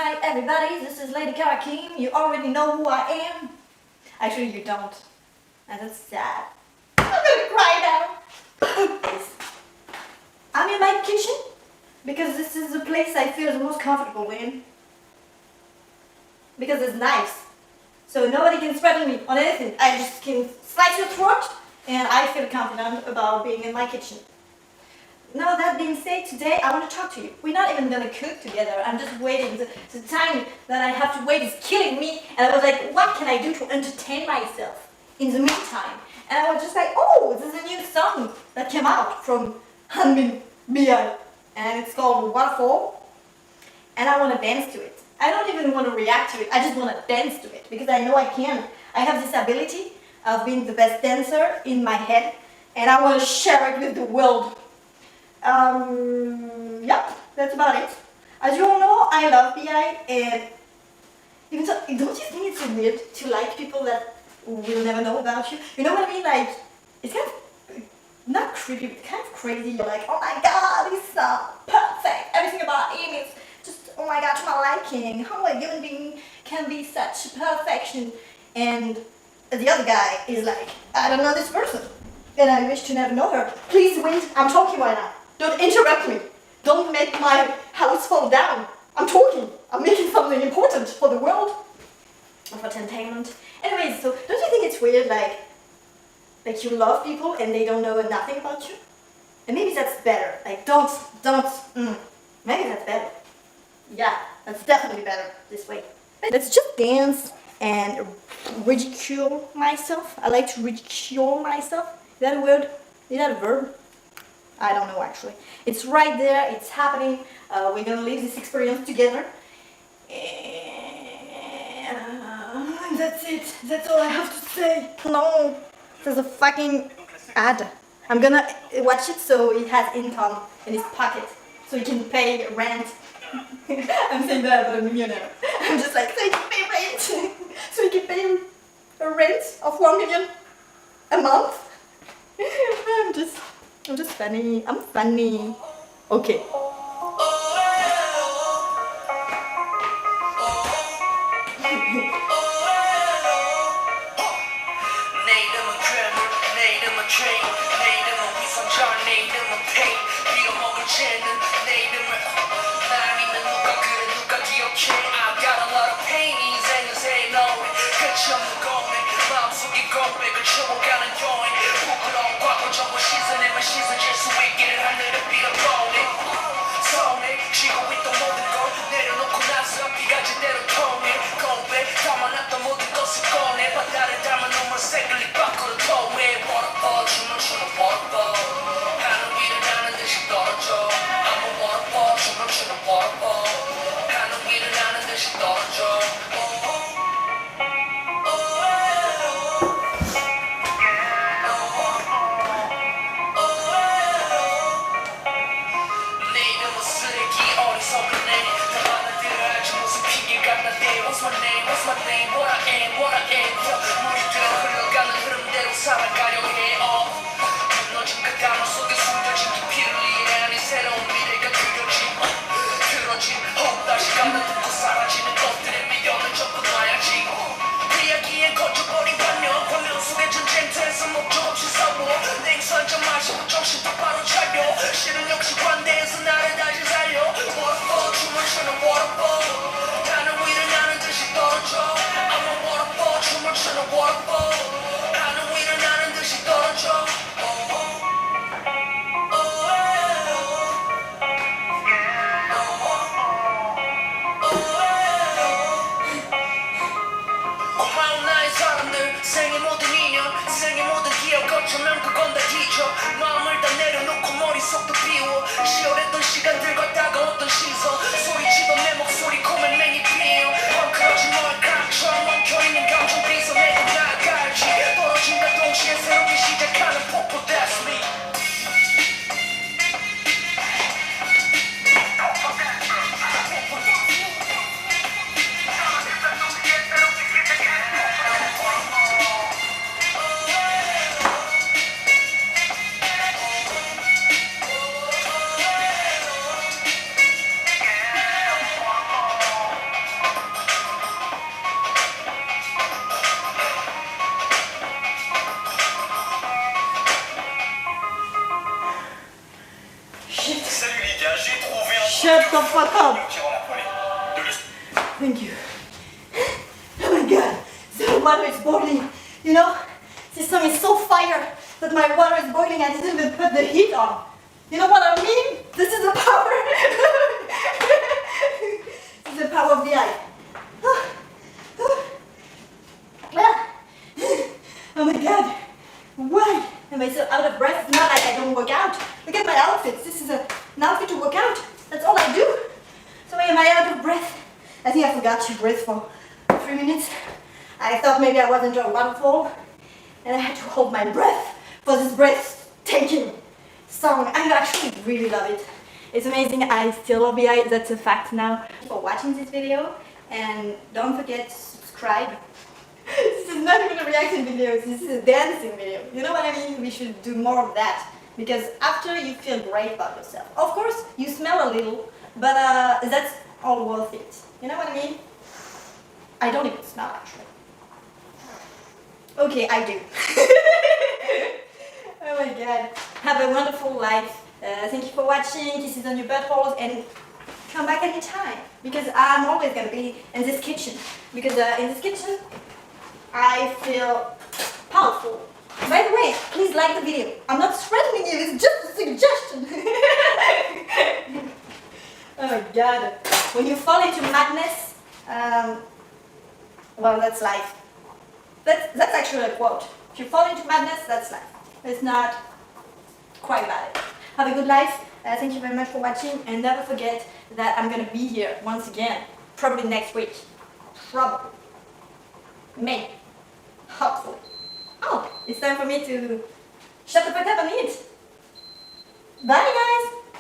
Hi everybody, this is Lady Cara Kim. You already know who I am. Actually, you don't. And that's sad. I'm gonna cry now. I'm in my kitchen because this is the place I feel the most comfortable in. Because it's nice. So nobody can threaten me on anything. I just can slice your throat and I feel confident about being in my kitchen. Now that being said, today I want to talk to you. We're not even gonna cook together. I'm just waiting. The time that I have to wait is killing me. And I was like, what can I do to entertain myself in the meantime? And I was just like, oh, this is a new song that came out from TO.B.I. And it's called Waterfall. And I want to dance to it. I don't even want to react to it. I just want to dance to it because I know I can. I have this ability of being the best dancer in my head. And I want to share it with the world. Yeah, that's about it. As you all know, I love B.I. and even so, don't you think it's weird to like people that will never know about you? You know what I mean? Like, it's kind of, not creepy, but kind of crazy. You're like, oh my god, he's so perfect. Everything about him is just, oh my god, to my liking. How a human being can be such perfection. And the other guy is like, I don't know this person. And I wish to never know her. Please wait, I'm talking right now. Don't interrupt me. Don't make my house fall down. I'm talking. I'm making something important for the world. Or for entertainment. Anyways, so don't you think it's weird, like you love people and they don't know nothing about you? And maybe that's better. Like, maybe that's better. Yeah, that's definitely better this way. Let's just dance and ridicule myself. I like to ridicule myself. Is that a word? Is that a verb? I don't know actually. It's right there, it's happening. We're gonna live this experience together. And that's it. That's all I have to say. No, there's a fucking ad. I'm gonna watch it so it has income in his pocket. So he can pay rent. I'm saying that, but I'm a millionaire. I'm just like, so he can pay rent. So he can pay a rent of 1 million a month. I'm just funny. I'm funny. Okay. hot tub. Thank you. Oh my god, the water is boiling. You know, this song is so fire that my water is boiling. I didn't even put the heat on. You know what I mean? This is the power. This is the power of BI. Oh my god. Why am I so out of breath? It's not like I don't work out. Look at my outfits. This is an outfit to work out. That's all I do. So why am I out of breath? I think I forgot to breathe for 3 minutes. I thought maybe I wasn't a waterfall. And I had to hold my breath for this breathtaking song. I actually really love it. It's amazing. I still love BI. That's a fact now. Thank you for watching this video. And don't forget to subscribe. This is not even a reaction video, this is a dancing video. You know what I mean? We should do more of that. Because after you feel great about yourself. Of course, you smell a little, but that's all worth it. You know what I mean? I don't even smell actually. Okay, I do. Oh my god. Have a wonderful life. Thank you for watching. Kisses on your buttholes and come back anytime. Because I'm always going to be in this kitchen. Because in this kitchen, I feel powerful. By the way, please like the video. I'm not threatening you, it's just a suggestion. Oh my god. When you fall into madness, well, that's life. That's actually a quote. If you fall into madness, that's life. It's not quite bad. Have a good life. Thank you very much for watching. And never forget that I'm going to be here once again. Probably next week. Probably. Maybe. Hopefully. Oh, it's time for me to shut the fuck up and eat. Bye guys!